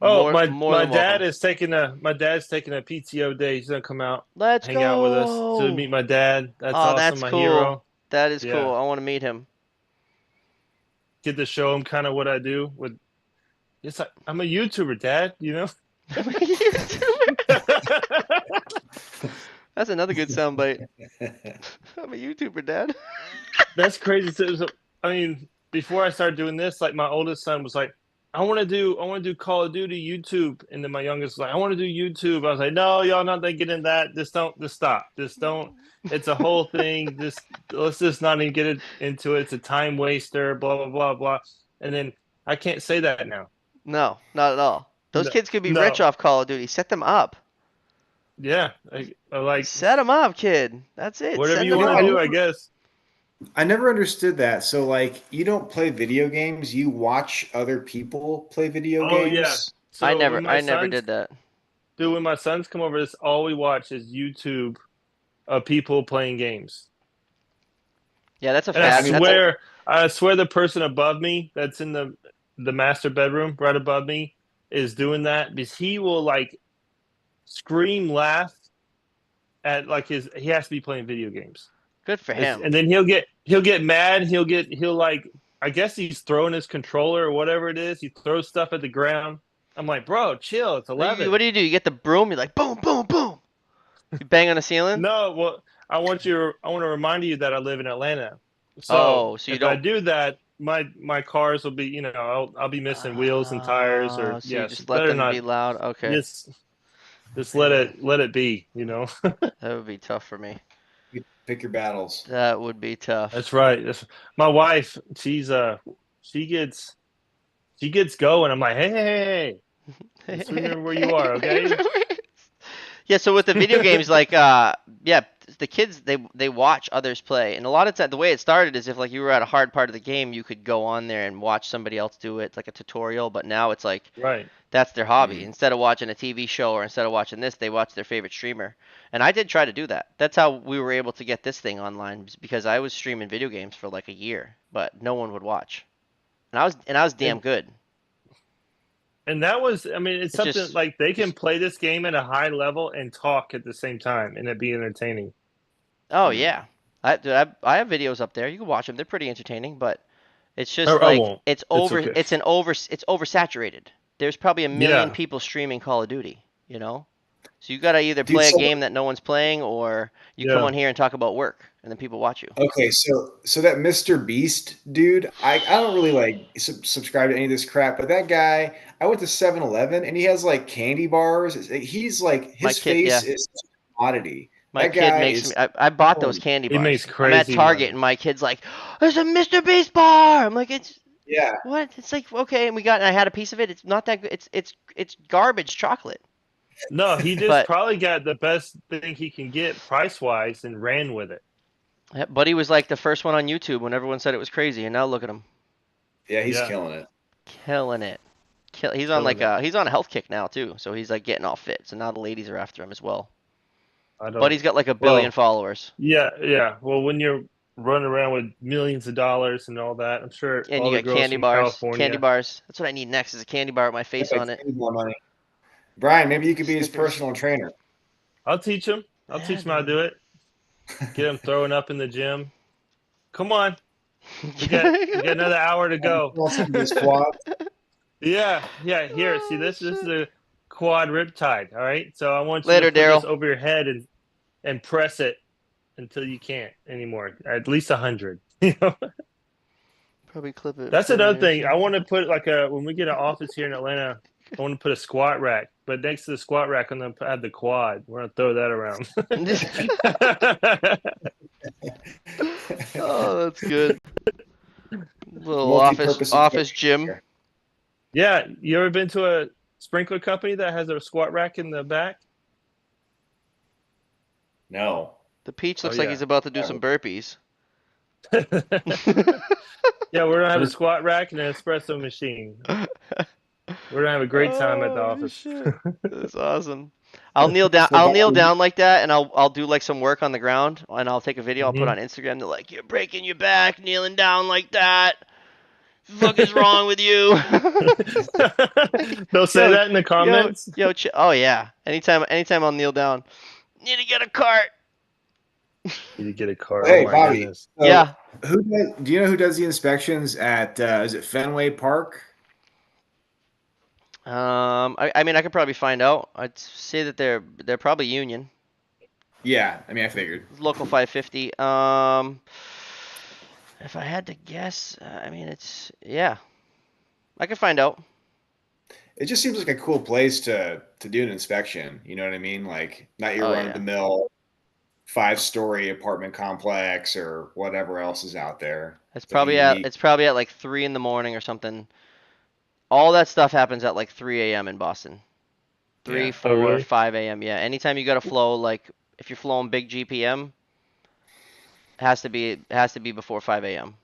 Oh, More my than dad welcome. is taking a PTO day. He's gonna come out, Let's hang out with us to go. meet my dad. That's Oh, awesome, that's my cool. hero. That is Yeah. cool. I want to meet him. Get to show him kind of what I do. It's like I'm a YouTuber, Dad. That's another good soundbite. I'm a YouTuber, Dad. That's crazy. So, before I started doing this, my oldest son was like, I want to do Call of Duty YouTube, and then my youngest was like, I want to do YouTube. I was like, no, y'all not thinking in that. Just stop. Just don't. It's a whole thing. Let's just not even get into it. It's a time waster. Blah blah blah blah. And then I can't say that now. No, not at all. Those kids could be no. rich off Call of Duty. Set them up. Yeah, Set them up, kid. That's it. Whatever Set you them want to up. do, I guess. I never understood that. So, you don't play video games; you watch other people play video Oh games. yeah. So I when my never sons- did that. Dude, when my sons come over, this all we watch is YouTube of people playing games. Yeah, that's a And fad. I swear the person above me that's in the master bedroom right above me is doing that because he will scream, laugh at he has to be playing video games. Good for him. And then he'll get mad. He'll like, I guess he's throwing his controller or whatever it is. He throws stuff at the ground. I'm like, bro, chill. It's 11. What do? You get the broom. You're like boom, boom, boom. You bang on the ceiling. No, well, I want to remind you that I live in Atlanta. So you if I don't. do that, my cars will be, I'll be missing wheels and tires, or So you yes, just let better them not. be loud. Okay. Just let it be. That would be tough for me. Pick your battles. That would be tough. That's right. My wife. She gets going. I'm like, hey. Just remember where you are, okay? Yeah, so with the video games, like, the kids they watch others play, and a lot of time the way it started is if like you were at a hard part of the game, you could go on there and watch somebody else do it. It's like a tutorial, but now it's like Right. that's their hobby. Mhm. Instead of watching a TV show or instead of watching this, they watch their favorite streamer. And I did try to do that. That's how we were able to get this thing online because I was streaming video games for like a year, but no one would watch. And I was damn good. And that was, I mean, it's something just- like they can play this game at a high level and talk at the same time, and it be entertaining. Oh Mhm. yeah. I have videos up there. You can watch them. They're pretty entertaining, but it's just I like won't. it's okay. it's oversaturated. There's probably a million Yeah. people streaming Call of Duty, you know? So you got to either Dude, play a so game that no one's playing or you come Yeah. on here and talk about work and then people watch you. okay, so that Mr. Beast dude, I don't really like subscribe to any of this crap, but that guy, I went to 7-Eleven and he has like candy bars. He's like My his kid, face yeah. is such a commodity. My That kid guy makes is me I bought those oh, candy He makes bars. I'm at crazy Target money. and my kid's like, "There's a Mr. Beast bar." I'm like, "It's yeah. what?" It's like, "Okay." And I had a piece of it. It's not that good. It's garbage chocolate. No, he just But probably got the best thing he can get price-wise and ran with it. Buddy was like the first one on YouTube when everyone said it was crazy, and now look at him, Yeah, he's Yeah. killing it. killing it. He's on like Killing he's on a health kick now too, so he's like getting all fit. So now the ladies are after him as well. I don't. Buddy's got like a billion followers, Yeah. Well, when you're running around with millions of dollars and all that, I'm sure and all you the got girls candy from bars. California. Candy bars. That's what I need next is a candy bar with my face on it. More money. Brian, maybe you could be his Snickers. personal trainer. I'll teach him. I'll Yeah, teach him how to man. do it. Get him throwing up in the gym. Come on, we got another hour to go. This quad. Yeah. Here, see this. This is a quad riptide. All right. So I want you Later, to put this Daryl. over your head and press it until you can't anymore. At least 100. You know. Probably clip it. That's put it another in thing. your- I want to put like when we get an office here in Atlanta, I want to put a squat rack. But next to the squat rack, I'm gonna add the quad. We're gonna throw that around. Oh, that's good. Little Multi-purpose office gym. Yeah, you ever been to a sprinkler company that has a squat rack in the back? No. The Peach looks like yeah. he's about to do some burpees. Yeah, we're gonna have a squat rack and an espresso machine. We're gonna have a great time at the office. Shit. That's awesome. I'll kneel down. I'll kneel down like that, and I'll do like some work on the ground, and I'll take a video. I'll put on Instagram. They're like, "You're breaking your back, kneeling down like that. The fuck is wrong with you?" They'll say that in the comments. Oh yeah. Anytime I'll kneel down. Need to get a cart. You need to get a car. Hey, Oh my Bobby. goodness. So Yeah. Do you know who does the inspections at is it Fenway Park? I mean, I could probably find out. I'd say that they're probably union. Yeah, I mean I figured. Local 550. If I had to guess, I mean yeah. I could find out. It just seems like a cool place to do an inspection. You know what I mean? Like not your run of the mill 5-story apartment complex or whatever else is out there. It's probably at like 3 in the morning or something. All that stuff happens at like 3 a.m. in Boston. 3, 4, really? 5 a.m. Yeah. Anytime you got to flow, like if you're flowing big GPM, it has to be before 5 a.m.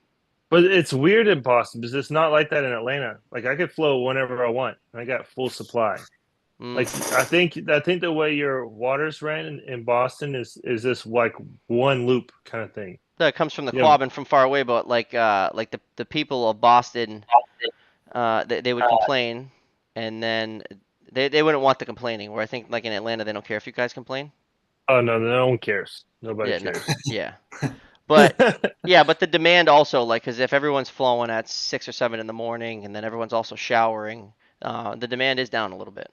But it's weird in Boston because it's not like that in Atlanta. Like I could flow whenever I want. I got full supply. Like I think the way your water's ran in Boston is this like one loop kind of thing. That comes from the quab and from far away, but like the people of Boston, they would complain, and then they wouldn't want the complaining. Where I think like in Atlanta they don't care if you guys complain. Oh no one cares. Nobody cares. Yeah. But yeah, but the demand also, like, because if everyone's flowing at 6 or 7 in the morning, and then everyone's also showering, the demand is down a little bit.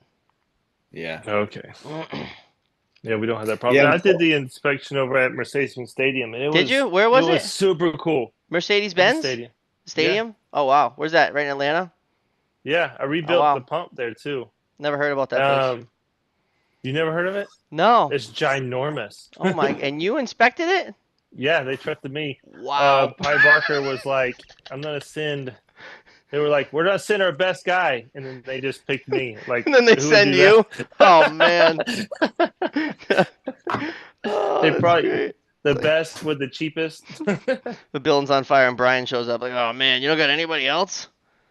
Yeah. Okay. Yeah, we don't have that problem. Yeah. I did the inspection over at Mercedes Stadium, and Did you? Where was it was it? super cool. At the Mercedes-Benz Stadium? Oh wow, where's that? Right in Atlanta? Yeah, I Oh rebuilt the wow, pump there too. never heard about that place. You never heard of it? No. It's ginormous. Oh my, and you inspected it? Yeah, they trusted me. Wow. Pi Barker was like, "I'm gonna send." They were like, "We're gonna send our best guy," and then they just picked me. Like, And then they who would send do you? that? Oh man. Oh, They that's probably great. the best with the cheapest. The building's on fire and Brian shows up like, oh man, you don't got anybody else?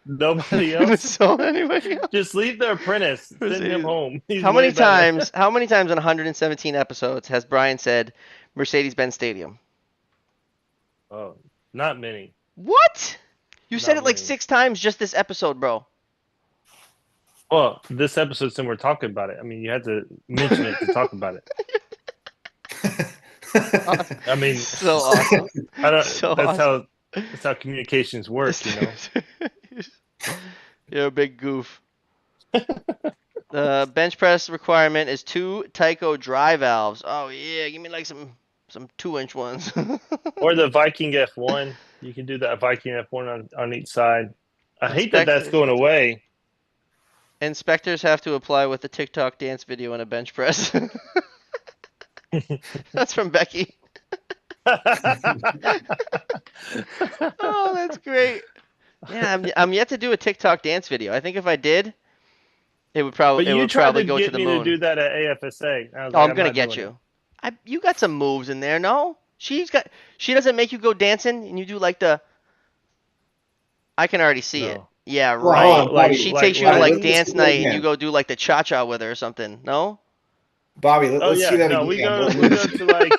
Nobody You haven't else. sold anybody else? Just leave the apprentice. Send him home. He's How way many better. times? How many times in 117 episodes has Brian said Mercedes-Benz Stadium? Oh, not many. What? You said Not it like many. 6 times just this episode, bro. Well, this episode, since we're talking about it, I mean, you had to mention it to talk about it. I mean, So awesome. I don't. So that's awesome. how communications work, you know. You're a big goof. The bench press requirement is 2 Tyco dry valves. Oh yeah, give me like some 2-inch ones. Or the Viking F1. You can do that Viking F1 on each side. I hate that that's going away. Inspectors have to apply with the TikTok dance video in a bench press. That's from Becky. Oh, that's great. Yeah, I'm yet to do a TikTok dance video. I think if I did, it would But probably you tried to go to get the me moon. to do that at AFSA. I was Oh, like, I'm gonna not get doing you. You got some moves in there, no? She doesn't make you go dancing and you do like the. I can already see it. No. Yeah, Well, right. hold on, Bobby. She like takes you to like Let's dance do that night and you again. go do like the cha-cha with her or something. No? Bobby, Oh let's yeah, see that no, again. we go to like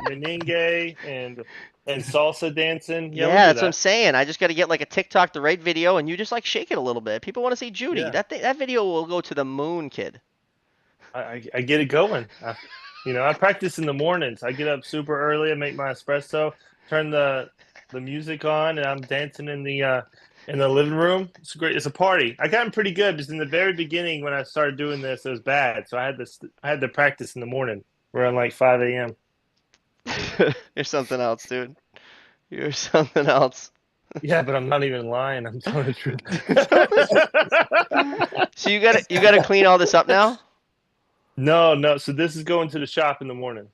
merengue and salsa dancing. Yeah, we do That's what I'm that. saying. I just got to get like a TikTok, the right video, and you just like shake it a little bit. People want to see Judy. Yeah. That video will go to the moon, kid. I get it going. I practice in the mornings. I get up super early. I make my espresso, turn the music on, and I'm dancing in the living room. It's great. It's a party. I gotten pretty good because in the very beginning when I started doing this, it was bad. So I had to practice in the morning around like 5 a.m. You're something else, dude. You're something else. Yeah, but I'm not even lying. I'm telling the truth. So you gotta clean all this up now? No. So this is going to the shop in the morning.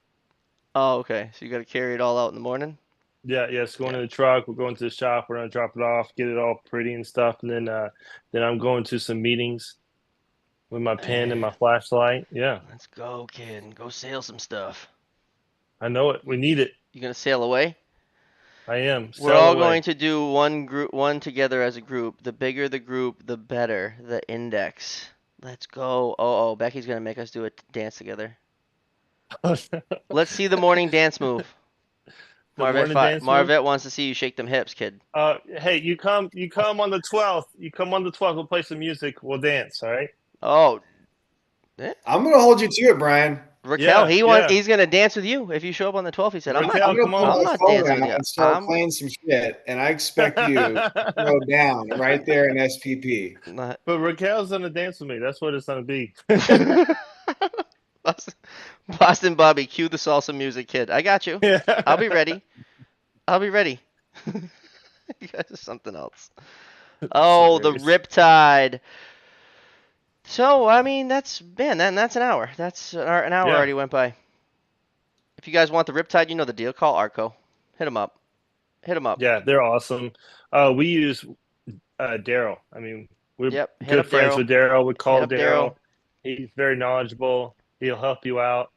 Oh, okay. So you gotta carry it all out in the morning? Yeah, it's going to the truck. We're going to the shop. We're gonna drop it off, get it all pretty and stuff, and then I'm going to some meetings with my pen and my flashlight. Yeah, Let's go, kid. Go sail some stuff. I know it. We need it. You gonna sail away? I am. We're all going to do one together as a group. The bigger the group, the better. The index. Let's go. Oh, Becky's gonna make us do a dance together. Let's see the morning dance move. Marvette wants to see you shake them hips, kid. Hey, you come on the 12th. You come on the 12th. We'll play some music. We'll dance. All right. Oh. I'm gonna hold you to it, Brian. Raquel, he's gonna dance with you if you show up on the 12th. He said, Raquel, I'm gonna pull come my not phone dancing out with you. and start playing some shit, and I expect you to go down right there in SPP. But Raquel's gonna dance with me. That's what it's gonna be. Boston Bobby, cue the salsa music, kid. I got you. Yeah. I'll be ready. You guys are something else. Oh, the Riptide. So, I mean, that's an hour. That's an hour already went by. If you guys want the Riptide, you know the deal. Call Arco. Hit him up. Yeah, they're awesome. We use Daryl. I mean, we're good friends with Daryl. We call Daryl. He's very knowledgeable. He'll help you out.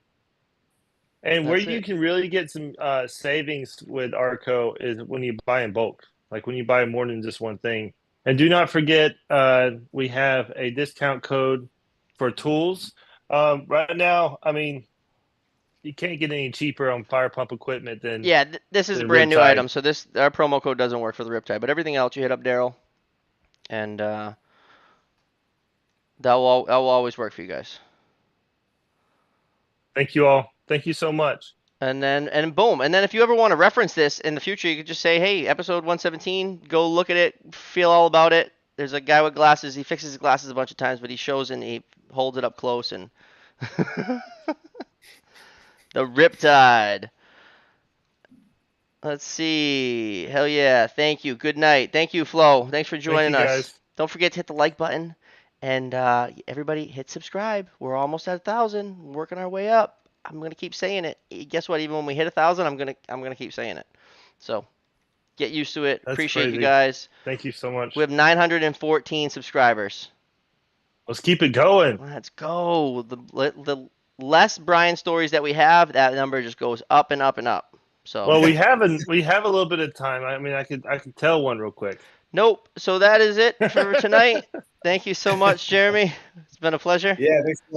And where you can really get some savings with Arco is when you buy in bulk. Like when you buy more than just one thing. And do not forget, we have a discount code for tools. Right now, I mean, you can't get any cheaper on fire pump equipment than. Yeah, this is a brand new item, so our promo code doesn't work for the Riptide. But everything else, you hit up Daryl, and that will always work for you guys. Thank you all. Thank you so much. And boom. And then if you ever want to reference this in the future, you could just say, hey, episode 117, go look at it, feel all about it. There's a guy with glasses. He fixes his glasses a bunch of times, but he shows and he holds it up close and the Riptide. Let's see. Hell yeah. Thank you. Good night. Thank you, Flo. Thanks for joining you, us. guys. Don't forget to hit the like button. And everybody hit subscribe. We're almost at 1,000. Working our way up. I'm gonna keep saying it. Guess what? Even when we hit 1,000, I'm gonna keep saying it. So get used to it. That's Appreciate you crazy. guys. Thank you so much. We have 914 subscribers. Let's keep it going. Let's go. The less Brian stories that we have, that number just goes up and up and up. So Well, we have a little bit of time. I mean, I could tell one real quick. Nope. So that is it for tonight. Thank you so much, Jeremy. It's been a pleasure. Yeah, thanks.